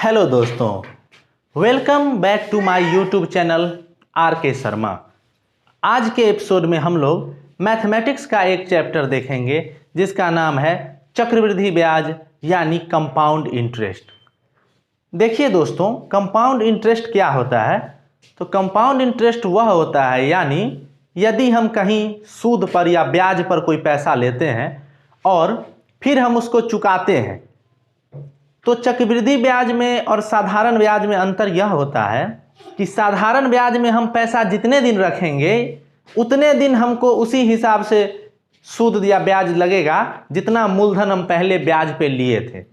Hello दोस्तों, welcome back to my YouTube channel R K Sharma. आज के एपिसोड में हम लोग मैथमेटिक्स का एक चैप्टर देखेंगे जिसका नाम है चक्रवृद्धि ब्याज यानी कंपाउंड इंटरेस्ट। देखिए दोस्तों, कंपाउंड इंटरेस्ट क्या होता है? तो कंपाउंड इंटरेस्ट वह होता है यानी यदि हम कहीं सूद पर या ब्याज पर कोई पैसा लेते हैं और फिर हम उसको चुकाते हैं, तो चक्रवृद्धि ब्याज में और साधारण ब्याज में अंतर यह होता है कि साधारण ब्याज में हम पैसा जितने दिन रखेंगे उतने दिन हमको उसी हिसाब से सूद या ब्याज लगेगा जितना मूलधन हम पहले ब्याज पे लिए थे।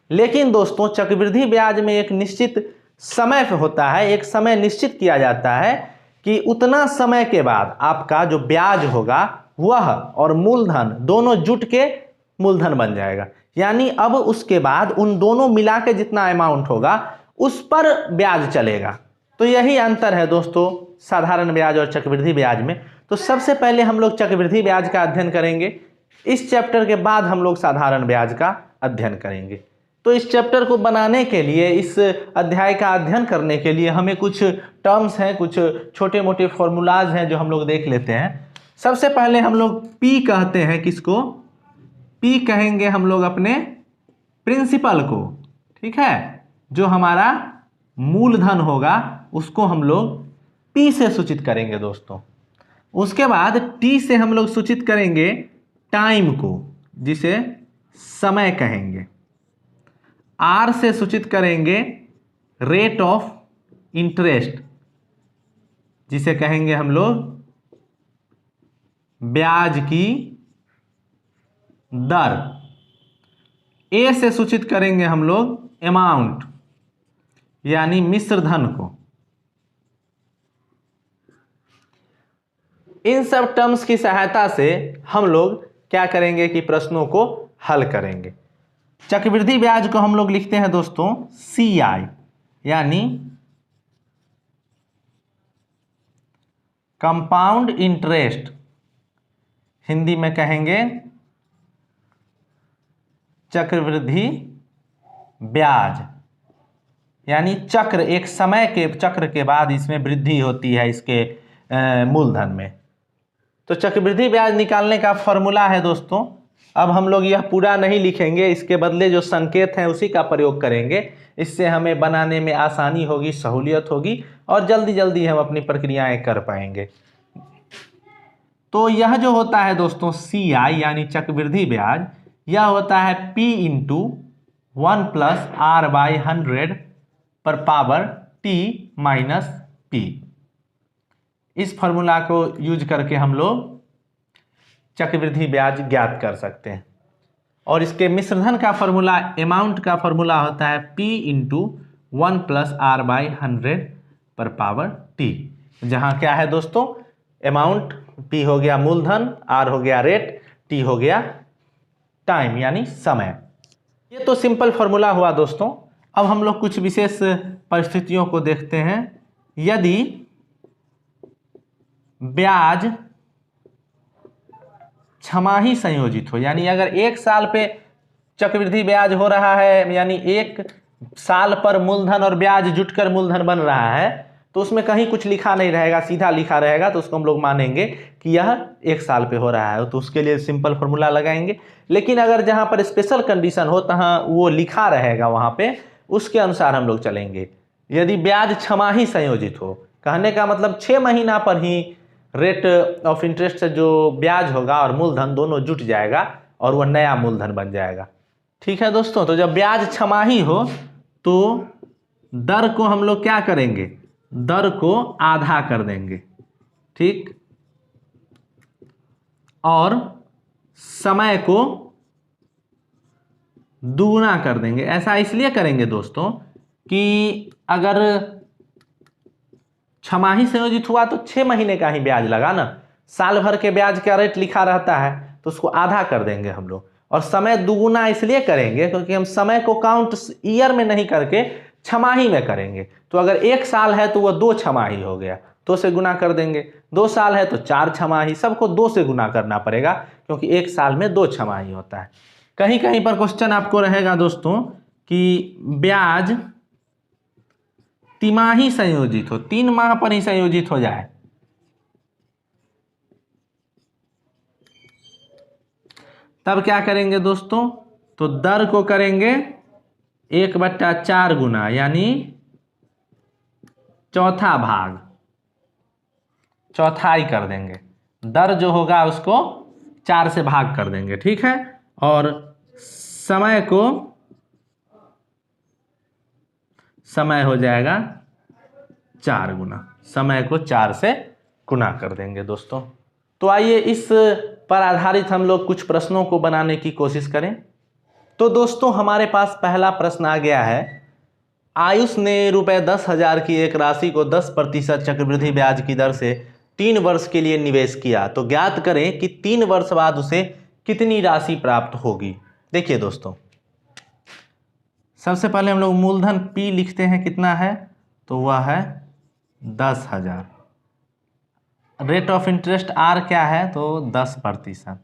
लेकिन दोस्तों, चक्रवृद्धि ब्याज में एक निश्चित समय होता है, एक समय निश्चित किया जाता है कि उतना समय के बाद आपका जो ब्याज होगा वह और मूलधन दोनों जुट के मूलधन बन जाएगा। यानी अब उसके बाद उन दोनों मिला के जितना अमाउंट होगा उस पर ब्याज चलेगा। तो यही अंतर है दोस्तों साधारण ब्याज और चक्रवृद्धि ब्याज में। तो सबसे पहले हम लोग चक्रवृद्धि ब्याज का अध्ययन करेंगे, इस चैप्टर के बाद हम लोग साधारण ब्याज का अध्ययन करेंगे। तो इस चैप्टर को बनाने के लिए, इस अध्याय का अध्ययन करने के लिए हमें कुछ टर्म्स हैं, कुछ छोटे मोटे फॉर्मूलाज हैं जो हम लोग देख लेते हैं। सबसे पहले हम लोग पी कहते हैं, किसको? पी कहेंगे हम लोग अपने प्रिंसिपल को, ठीक है। जो हमारा मूलधन होगा उसको हम लोग पी से सूचित करेंगे दोस्तों। उसके बाद टी से हम लोग सूचित करेंगे टाइम को, जिसे समय कहेंगे। आर से सूचित करेंगे रेट ऑफ इंटरेस्ट, जिसे कहेंगे हम लोग ब्याज की दर। ए से सूचित करेंगे हम लोग अमाउंट यानी मिश्र धन को। इन सब टर्म्स की सहायता से हम लोग क्या करेंगे कि प्रश्नों को हल करेंगे। चक्रवृद्धि ब्याज को हम लोग लिखते हैं दोस्तों CI यानी कंपाउंड इंटरेस्ट, हिंदी में कहेंगे चक्रवृद्धि ब्याज। यानी चक्र, एक समय के चक्र के बाद इसमें वृद्धि होती है इसके मूलधन में। तो चक्रवृद्धि ब्याज निकालने का फॉर्मूला है दोस्तों। अब हम लोग यह पूरा नहीं लिखेंगे, इसके बदले जो संकेत हैं उसी का प्रयोग करेंगे। इससे हमें बनाने में आसानी होगी, सहूलियत होगी और जल्दी जल्दी हम अपनी प्रक्रियाएं कर पाएंगे। तो यह जो होता है दोस्तों CI यानी चक्रवृद्धि ब्याज, यह होता है P into 1 plus R by 100 पर पावर T माइनस P। इस फॉर्मूला को यूज करके हम लोग चक्रवृद्धि ब्याज ज्ञात कर सकते हैं। और इसके मिश्रधन का फॉर्मूला, अमाउंट का फॉर्मूला होता है P into 1 plus R by 100 पर पावर T। जहाँ क्या है दोस्तों, अमाउंट P हो गया मूलधन, R हो गया रेट, T हो गया टाइम यानी समय। ये तो सिंपल फॉर्मूला हुआ दोस्तों। अब हम लोग कुछ विशेष परिस्थितियों को देखते हैं। यदि ब्याज छमाही संयोजित हो, यानी अगर एक साल पे चक्रवृद्धि ब्याज हो रहा है, यानी एक साल पर मूलधन और ब्याज जुटकर मूलधन बन रहा है, तो उसमें कहीं कुछ लिखा नहीं रहेगा, सीधा लिखा रहेगा, तो उसको हम लोग मानेंगे कि यह एक साल पे हो रहा है। तो उसके लिए सिंपल फॉर्मूला लगाएंगे। लेकिन अगर जहाँ पर स्पेशल कंडीशन हो तहाँ वो लिखा रहेगा, वहाँ पे उसके अनुसार हम लोग चलेंगे। यदि ब्याज छमाही संयोजित हो, कहने का मतलब 6 महीना पर ही रेट ऑफ इंटरेस्ट से जो ब्याज होगा और मूलधन दोनों जुट जाएगा और वह नया मूलधन बन जाएगा। ठीक है दोस्तों। तो जब ब्याज छमाही हो तो दर को हम लोग क्या करेंगे, दर को आधा कर देंगे, ठीक, और समय को दुगुना कर देंगे। ऐसा इसलिए करेंगे दोस्तों कि अगर छमाही संयोजित हुआ तो 6 महीने का ही ब्याज लगा ना, साल भर के ब्याज का रेट लिखा रहता है तो उसको आधा कर देंगे हम लोग। और समय दुगुना इसलिए करेंगे क्योंकि हम समय को काउंट ईयर में नहीं करके छमाही में करेंगे। तो अगर 1 साल है तो वह 2 छमाही हो गया, 2 से गुना कर देंगे। 2 साल है तो 4 छमाही, सबको 2 से गुना करना पड़ेगा क्योंकि 1 साल में 2 छमाही होता है। कहीं कहीं पर क्वेश्चन आपको रहेगा दोस्तों कि ब्याज तिमाही संयोजित हो, 3 माह पर ही संयोजित हो जाए, तब क्या करेंगे दोस्तों, तो दर को करेंगे 1/4 गुना, यानी चौथा भाग, चौथाई कर देंगे। दर जो होगा उसको 4 से भाग कर देंगे, ठीक है। और समय हो जाएगा 4 गुना, समय को 4 से गुना कर देंगे दोस्तों। तो आइए इस पर आधारित हम लोग कुछ प्रश्नों को बनाने की कोशिश करें। तो दोस्तों हमारे पास पहला प्रश्न आ गया है, आयुष ने ₹10,000 की एक राशि को 10% चक्रवृद्धि ब्याज की दर से 3 वर्ष के लिए निवेश किया, तो ज्ञात करें कि 3 वर्ष बाद उसे कितनी राशि प्राप्त होगी। देखिए दोस्तों, सबसे पहले हम लोग मूलधन P लिखते हैं, कितना है, तो वह है 10,000। रेट ऑफ इंटरेस्ट R क्या है, तो 10%।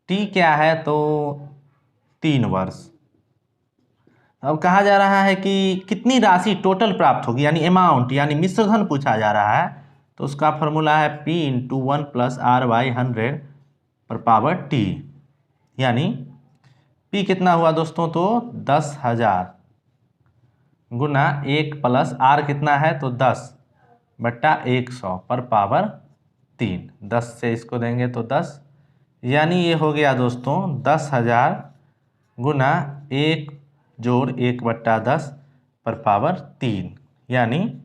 T क्या है, तो 3 वर्ष। अब कहा जा रहा है कि कितनी राशि टोटल प्राप्त होगी, यानी अमाउंट, यानी मिश्रधन पूछा जा रहा है। तो उसका फॉर्मूला है P × 1 + R/100/T, यानी P कितना हुआ दोस्तों, तो 10,000 गुना 1 + R कितना है, तो 10/100/3। 10 से इसको देंगे तो 10, यानी ये हो गया दोस्तों 10,000 गुना 1 जोड़ 1/10/3, यानी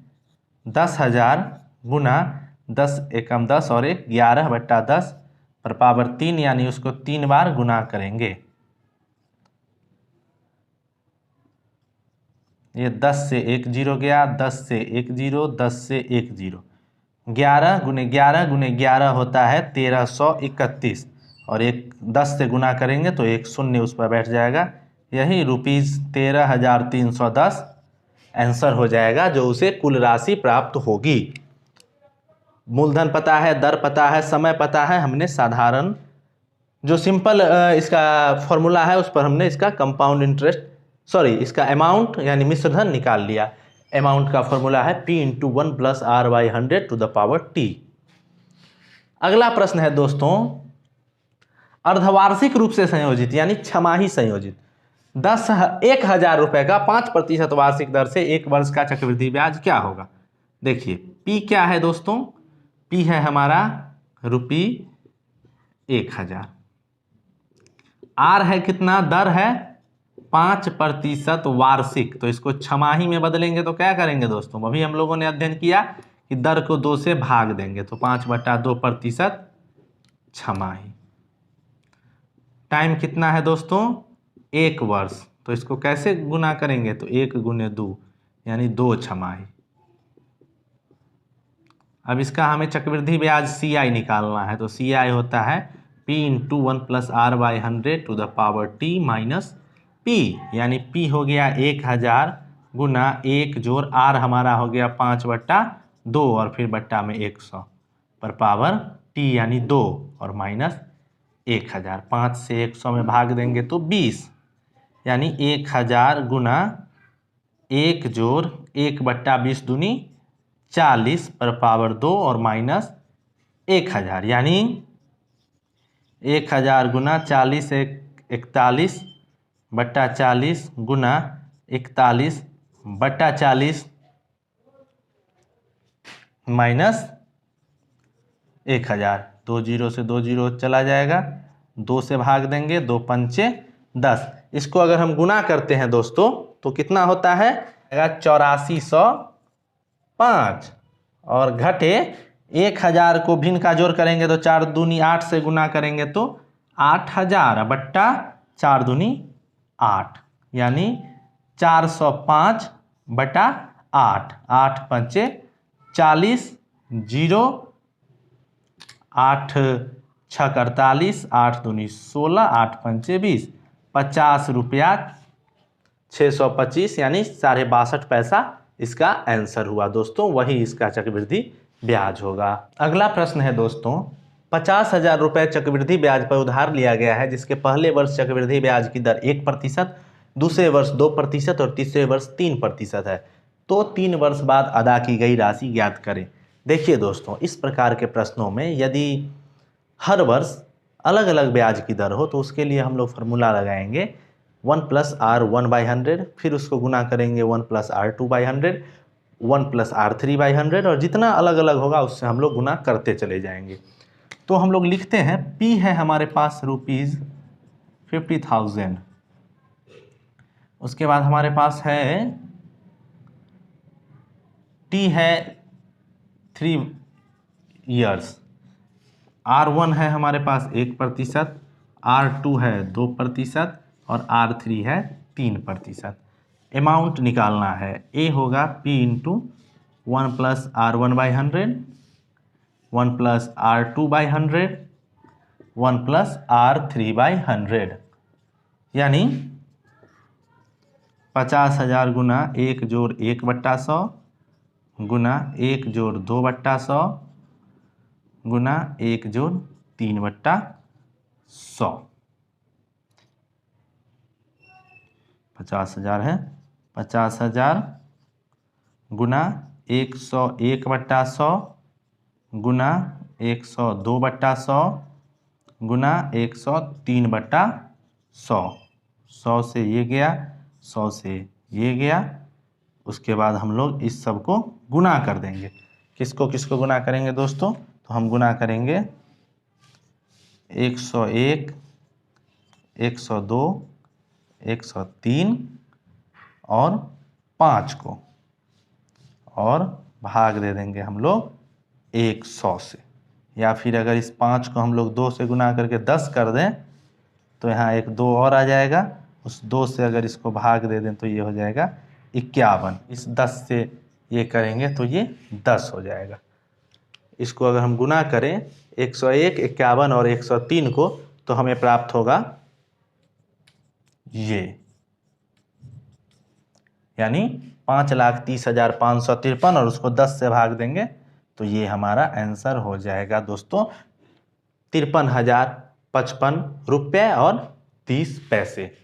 10,000 गुना 10 एकम 10 और 1 11/10/3, यानी उसको 3 बार गुना करेंगे। ये 10 से 1 0 गया, 10 से 1 0, 10 से 1 0, 11 गुने 11 होता है 1331, और एक 10 से गुना करेंगे तो एक शून्य उस पर बैठ जाएगा, यही ₹13,310 आंसर हो जाएगा, जो उसे कुल राशि प्राप्त होगी। मूलधन पता है, दर पता है, समय पता है, हमने साधारण जो सिंपल इसका फॉर्मूला है उस पर हमने इसका कंपाउंड इंटरेस्ट, इसका अमाउंट यानी मिश्रधन निकाल लिया। अमाउंट का फॉर्मूला है P × 1 + R/100⁻T। अगला प्रश्न है दोस्तों, अर्धवार्षिक रूप से संयोजित यानी छमाही संयोजित 1,000 रुपए का 5% वार्षिक दर से 1 वर्ष का चक्रवृद्धि ब्याज क्या होगा। देखिए P क्या है दोस्तों, P है हमारा ₹1,000, R है कितना, दर है 5% वार्षिक, तो इसको छमाही में बदलेंगे तो क्या करेंगे दोस्तों, अभी हम लोगों ने अध्ययन किया कि दर को 2 से भाग देंगे, तो 5/2% छमाही। टाइम कितना है दोस्तों, 1 वर्ष, तो इसको कैसे गुना करेंगे, तो 1 गुने 2 यानी 2 छमाही। अब इसका हमें चक्रवृद्धि ब्याज CI निकालना है, तो CI होता है P × 1 + R/100⁻T P, यानी P हो गया 1,000 गुना 1 जोड़ R हमारा हो गया 5/2 और फिर बट्टा में 100/T यानी 2 और माइनस 1,000। 5 से 100 में भाग देंगे तो 20, यानी 1,000 गुना 1 जोड़ 1/20 दूनी 40/2 और माइनस 1,000, यानी 1,000 गुना 40 41/40 गुना 41/40 माइनस 1,000। 2 0 से 2 0 चला जाएगा, 2 से भाग देंगे, 2 पंचे 10। इसको अगर हम गुना करते हैं दोस्तों तो कितना होता है, 8405, और घटे 1,000 को भिन्न का जोड़ करेंगे तो 4 दूनी 8 से गुना करेंगे तो 8,000 बट्टा 4 दूनी 8, यानी 405/8। 8 पंचे 40, 0 8 6 48, 8 दूनी 16, 8 पंचे 20, 50 रुपया 625, यानी 62.5 पैसा इसका आंसर हुआ दोस्तों, वही इसका चक्रवृद्धि ब्याज होगा। अगला प्रश्न है दोस्तों, 50,000 रुपये चक्रवृद्धि ब्याज पर उधार लिया गया है, जिसके पहले वर्ष चक्रवृद्धि ब्याज की दर 1%, दूसरे वर्ष 2% और तीसरे वर्ष 3% है। तो 3 वर्ष बाद अदा की गई राशि ज्ञात करें। देखिए दोस्तों, इस प्रकार के प्रश्नों में यदि हर वर्ष अलग अलग ब्याज की दर हो तो उसके लिए हम लोग फार्मूला लगाएंगे 1 + R1/100, फिर उसको गुना करेंगे 1 + R2/100, 1 + R3/100, और जितना अलग अलग होगा उससे हम लोग गुना करते चले जाएंगे। तो हम लोग लिखते हैं P है हमारे पास ₹50,000। उसके बाद हमारे पास है T है 3 ईयर्स, R1 है हमारे पास 1%, R2 है 2% और R3 है 3%। अमाउंट निकालना है, A होगा P × 1 + R1/100, 1 + R2/100, 1 + R3/100, यानी 50,000 गुना 1 + 1/100 गुना 1 + 2/100 गुना 1 + 3/100। 50,000 है, 50,000 गुना 101/100 गुना 102/100 गुना 103/100। 100 से ये गया, 100 से ये गया। उसके बाद हम लोग इस सब को गुना कर देंगे। किसको किसको गुना करेंगे दोस्तों? तो हम गुना करेंगे 101, 102, 103 और 5 को, और भाग दे देंगे हम लोग 100 से। या फिर अगर इस 5 को हम लोग 2 से गुना करके 10 कर दें तो यहाँ एक 2 और आ जाएगा। उस 2 से अगर इसको भाग दे दें तो ये हो जाएगा 51। इस 10 से ये करेंगे तो ये 10 हो जाएगा। इसको अगर हम गुना करें 101, 51 और 103 को तो हमें प्राप्त होगा ये, यानी 5,30,553, और उसको 10 से भाग देंगे तो ये हमारा आंसर हो जाएगा दोस्तों 53,055 रुपये और 30 पैसे।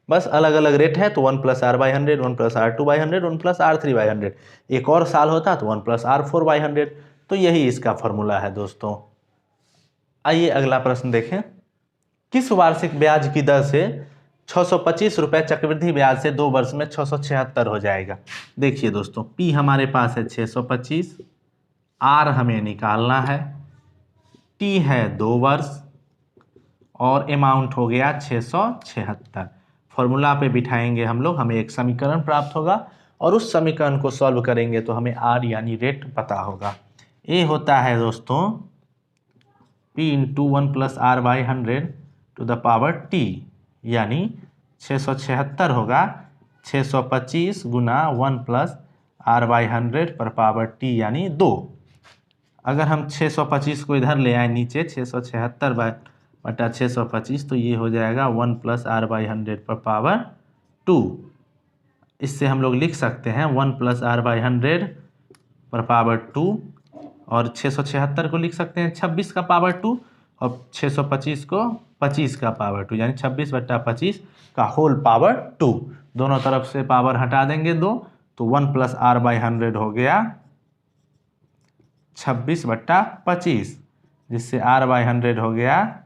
बस अलग अलग रेट है तो 1 + R/100, 1 + R2/100, 1 + R3/100। एक और साल होता तो 1 + R4/100। तो यही इसका फॉर्मूला है दोस्तों। आइए अगला प्रश्न देखें। किस वार्षिक ब्याज की दर से 625 रुपये चक्रवृद्धि ब्याज से 2 वर्ष में 676 हो जाएगा? देखिए दोस्तों, P हमारे पास है 625, R हमें निकालना है, T है 2 वर्ष और अमाउंट हो गया 676। फॉर्मूला पे बिठाएंगे हम लोग, हमें एक समीकरण प्राप्त होगा और उस समीकरण को सॉल्व करेंगे तो हमें R यानी रेट पता होगा। A होता है दोस्तों P × 1 + R/100 T, यानी 676 होगा 625 गुना 1 + R/100 T यानी 2। अगर हम 625 को इधर ले आए नीचे, 676/625, तो ये हो जाएगा 1 + R/100 2। इससे हम लोग लिख सकते हैं 1 + R/100 2, और 676 को लिख सकते हैं 26 का पावर 2, और 625 को 25 का पावर 2, यानी 26/25 का होल पावर 2। दोनों तरफ से पावर हटा देंगे 2, तो 1 + R/100 हो गया 26/25, जिससे R/100 हो गया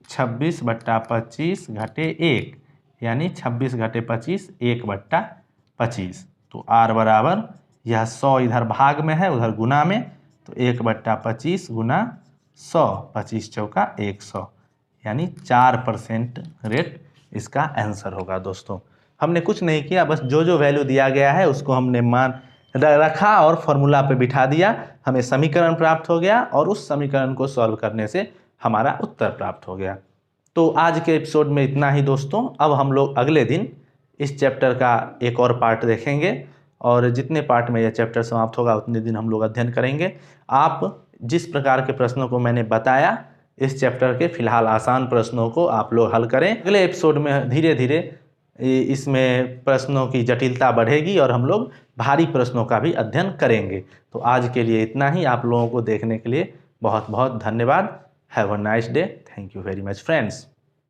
26/25 घटे 1, यानी 26 घटे 25 1/25। तो R बराबर, यह 100 इधर भाग में है उधर गुना में, तो 1/25 गुना 100, 25 चौका 100, यानी 4% रेट इसका आंसर होगा दोस्तों। हमने कुछ नहीं किया, बस जो जो वैल्यू दिया गया है उसको हमने मान रखा और फॉर्मूला पे बिठा दिया, हमें समीकरण प्राप्त हो गया और उस समीकरण को सॉल्व करने से हमारा उत्तर प्राप्त हो गया। तो आज के एपिसोड में इतना ही दोस्तों। अब हम लोग अगले दिन इस चैप्टर का एक और पार्ट देखेंगे, और जितने पार्ट में यह चैप्टर समाप्त होगा उतने दिन हम लोग अध्ययन करेंगे। आप जिस प्रकार के प्रश्नों को मैंने बताया, इस चैप्टर के फिलहाल आसान प्रश्नों को आप लोग हल करें। अगले एपिसोड में धीरे धीरे इसमें प्रश्नों की जटिलता बढ़ेगी और हम लोग भारी प्रश्नों का भी अध्ययन करेंगे। तो आज के लिए इतना ही। आप लोगों को देखने के लिए बहुत बहुत धन्यवाद। Have a nice day. Thank you very much friends.